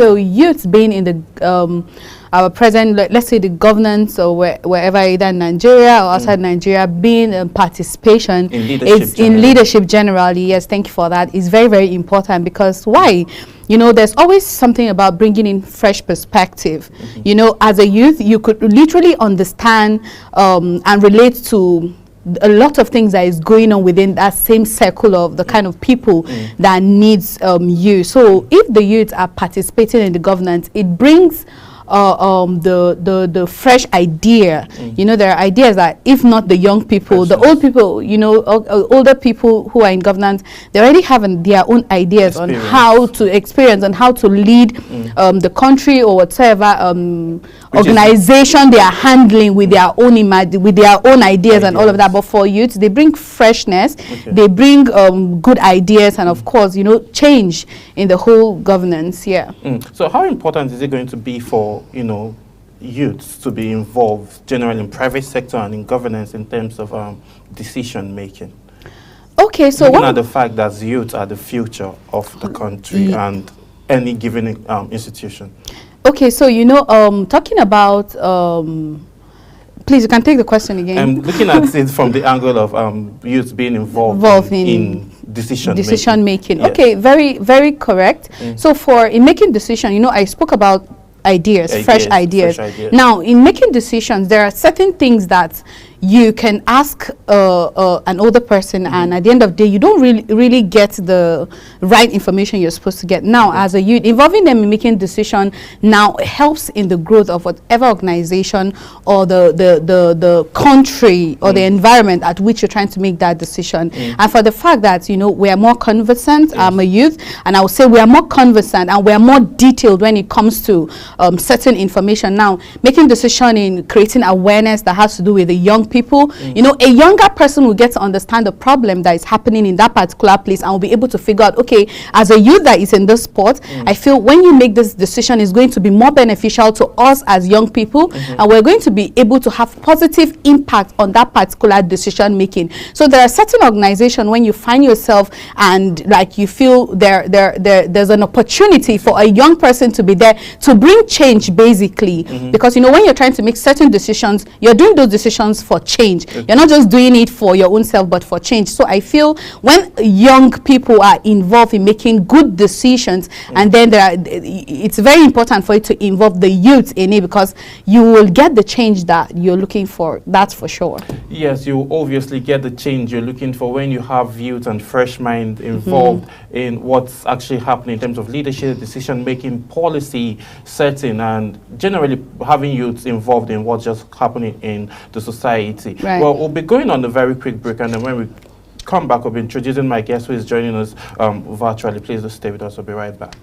So youth being in the our present, let's say the governance or wherever, either in Nigeria or outside Nigeria, being participation in leadership generally. Yes, thank you for that. It's very, very important, because why? You know, there's always something about bringing in fresh perspective. You know, as a youth, you could literally understand and relate to a lot of things that is going on within that same circle of the kind of people that needs you. So if the youth are participating in the governance, it brings the fresh idea. You know, there are ideas that if not the young people, the old people, you know, older people who are in governance, they already have their own ideas on how to experience and how to lead the country or whatever organization they are handling with their own ideas and all of that. But for youth, they bring freshness, they bring good ideas, and of course, you know, change in the whole governance. So how important is it going to be for, you know, youths to be involved generally in private sector and in governance in terms of decision making? Okay, so looking at the fact that youth are the future of the country and any given institution. Okay, so you know, talking about please, you can take the question again. I'm looking at it from the angle of youth being involved in decision making. Yes. Okay, very, very correct. So in making decision, you know, I spoke about fresh ideas. Now, in making decisions, there are certain things that you can ask an older person, and at the end of the day, you don't really get the right information you're supposed to get. Now, as a youth, involving them in making decision now helps in the growth of whatever organization or the country or the environment at which you're trying to make that decision. And for the fact that, you know, we are more conversant, I'm a youth, and I would say we are more conversant and we are more detailed when it comes to certain information. Now, making decision in creating awareness that has to do with the young people, you know, a younger person will get to understand the problem that is happening in that particular place and will be able to figure out, okay, as a youth that is in this sport, I feel when you make this decision, it's going to be more beneficial to us as young people, and we're going to be able to have positive impact on that particular decision making. So there are certain organizations when you find yourself and like you feel there's an opportunity for a young person to be there to bring change, basically, because, you know, when you're trying to make certain decisions, you're doing those decisions for change. You're not just doing it for your own self, but for change. So I feel when young people are involved in making good decisions, and then it's very important for you to involve the youth in it, because you will get the change that you're looking for. That's for sure. Yes, you obviously get the change you're looking for when you have youth and fresh mind involved in what's actually happening in terms of leadership, decision making, policy setting, and generally having youths involved in what's just happening in the society. Right. Well, we'll be going on a very quick break, and then when we come back, I'll be introducing my guest who is joining us virtually. Please do stay with us. We'll be right back.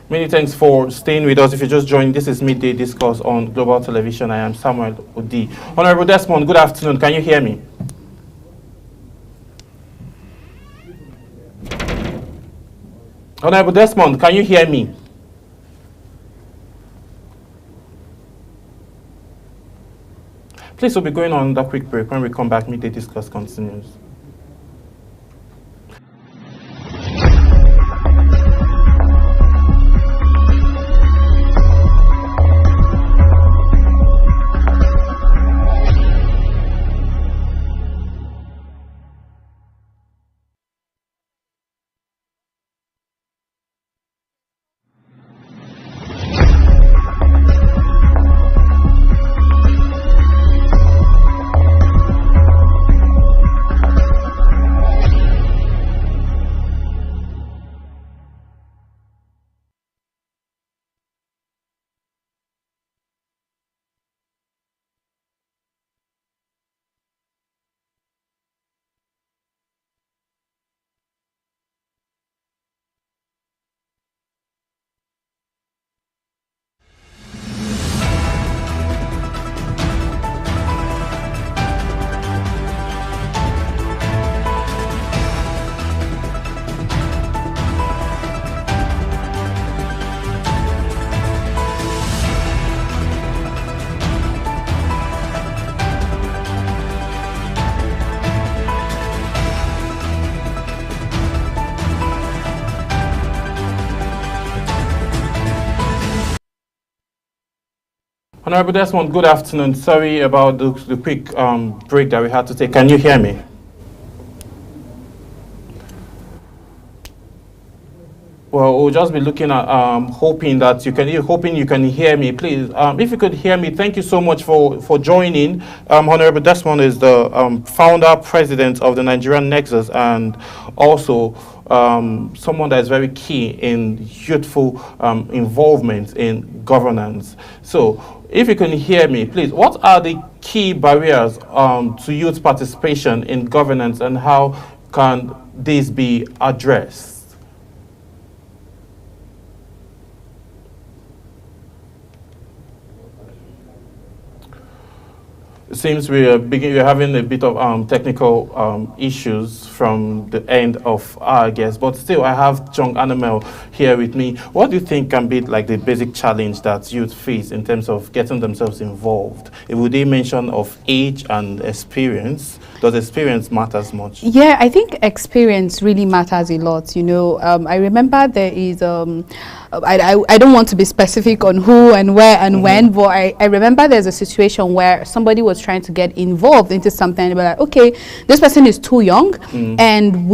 Many thanks for staying with us. If you just joined, this is Midday Discourse on Global Television. I am Samuel Odi. Honorable Desmond, good afternoon. Can you hear me? Honorable Desmond, can you hear me? Please, we'll be going on that quick break. When we come back, Midday Discourse continues. Honorable Desmond, good afternoon. Sorry about the quick break that we had to take. Can you hear me? Well, we'll just be looking at hoping you can hear me. Please, if you could hear me, thank you so much for joining. Honorable Desmond is the founder, president of the Nigerian Nexus, and also someone that is very key in youthful involvement in governance. So, if you can hear me, please, what are the key barriers to youth participation in governance, and how can these be addressed? It seems we're having a bit of technical issues from the end of our guest, but still I have John Animel here with me. What do you think can be like the basic challenge that youth face in terms of getting themselves involved? Would they mention of age and experience? Does experience matters much? Yeah, I think experience really matters a lot. You know, I remember there is I don't want to be specific on who and where and when, but I remember there's a situation where somebody was trying to get involved into something, and they were like, okay, this person is too young, and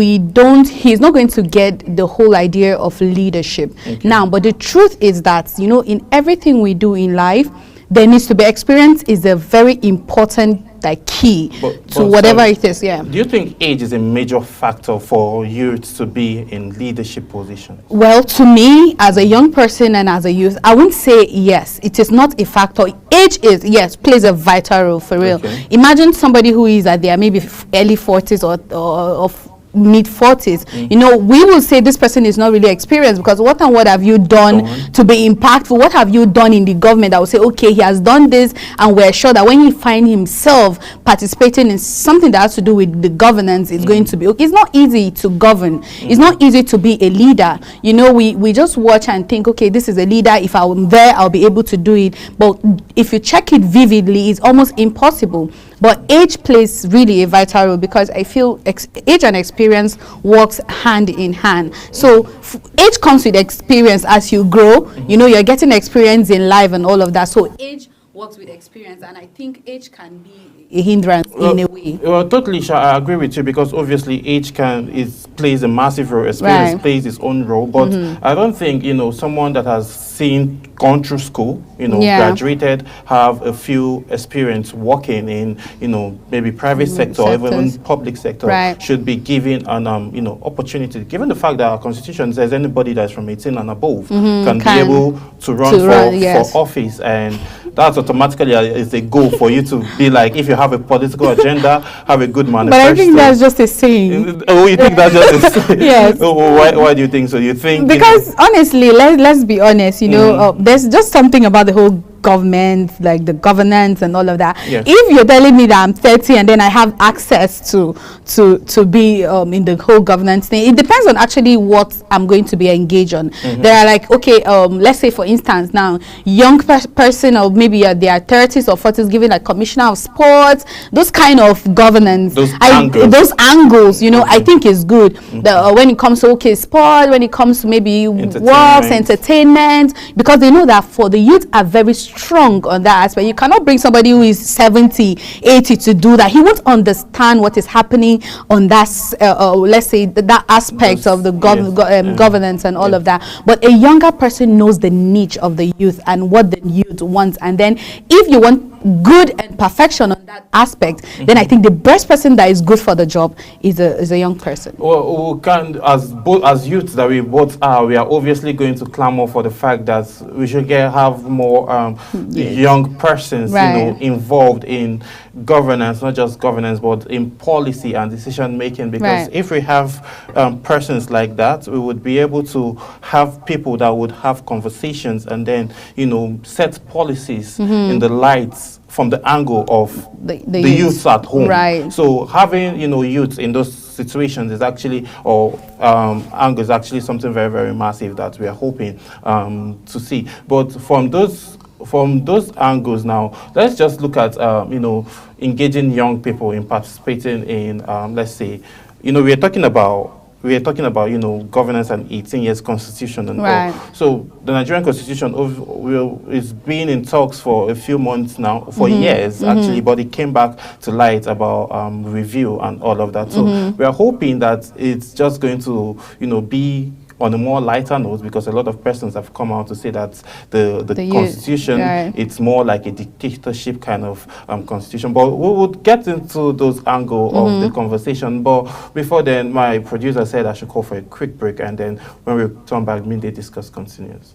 he's not going to get the whole idea of leadership. Now, but the truth is that, you know, in everything we do in life, there needs to be experience is a very important key to whatever it is. Yeah. Do you think age is a major factor for youth to be in leadership positions? Well, to me, as a young person and as a youth, I wouldn't say yes. It is not a factor. Age is, yes, plays a vital role, for real. Okay. Imagine somebody who is at their maybe early 40s or mid-40s, you know, we will say this person is not really experienced, because what have you done to be impactful? What have you done in the government? I will say, okay, he has done this, and we're sure that when he finds himself participating in something that has to do with the governance, it's going to be okay. It's not easy to govern. It's not easy to be a leader. You know, we just watch and think, okay, this is a leader. If I'm there, I'll be able to do it. But if you check it vividly, it's almost impossible. But age plays really a vital role, because I feel age and experience works hand in hand. So age comes with experience as you grow. You know, you're getting experience in life and all of that. So age works with experience, and I think age can be a hindrance in a way. Well, totally, Sha, I agree with you, because obviously age plays a massive role. Experience plays its own role, but I don't think, you know, someone that has gone through school, you know, graduated, have a few experience working in, you know, maybe private sector or even public sector, should be given an, you know, opportunity. Given the fact that our constitution says anybody that's from 18 and above can be able to run for office, and that's automatically is a goal for you to be like, if you have a political agenda, have a good manifesto. But I think that's just a saying. Oh, you think that's just a saying? Yes. Oh, why do you think so? You think because honestly, let's be honest. There's just something about the whole government, like the governance and all of that. Yes. If you're telling me that I'm 30 and then I have access to be in the whole governance thing, it depends on actually what I'm going to be engaged on. There are like, okay, let's say for instance now, young person or maybe they are 30s or 40s giving like commissioner of sports, those kind of governance, those angles, I think is good. When it comes to sport, when it comes to maybe works, entertainment, because they know that for the youth are very strong on that aspect. You cannot bring somebody who is 70, 80 to do that. He won't understand what is happening on that, let's say, that aspect of the governance and all of that. But a younger person knows the niche of the youth and what the youth wants. And then if you want good and perfection on that aspect, then I think the best person that is good for the job is a young person. Well, we can, as youths that we both are, we are obviously going to clamor for the fact that we should have more young persons, involved in governance, not just governance, but in policy and decision making. Because if we have persons like that, we would be able to have people that would have conversations and then, set policies in the lights from the angle of the youths at home. Right. So having, youth in those situations is actually, angle is actually something very, very massive that we are hoping to see. But from those angles now, let's just look at, engaging young people in participating in, let's say, we are talking about, governance and 18 years constitution and all. So the Nigerian constitution is being in talks for a few months now, for years actually, but it came back to light about review and all of that. So we are hoping that it's just going to, be on a more lighter note, because a lot of persons have come out to say that the constitution, it's more like a dictatorship kind of constitution. But we would get into those angles of the conversation. But before then, my producer said I should call for a quick break, and then when we return back, Midday Discourse continues.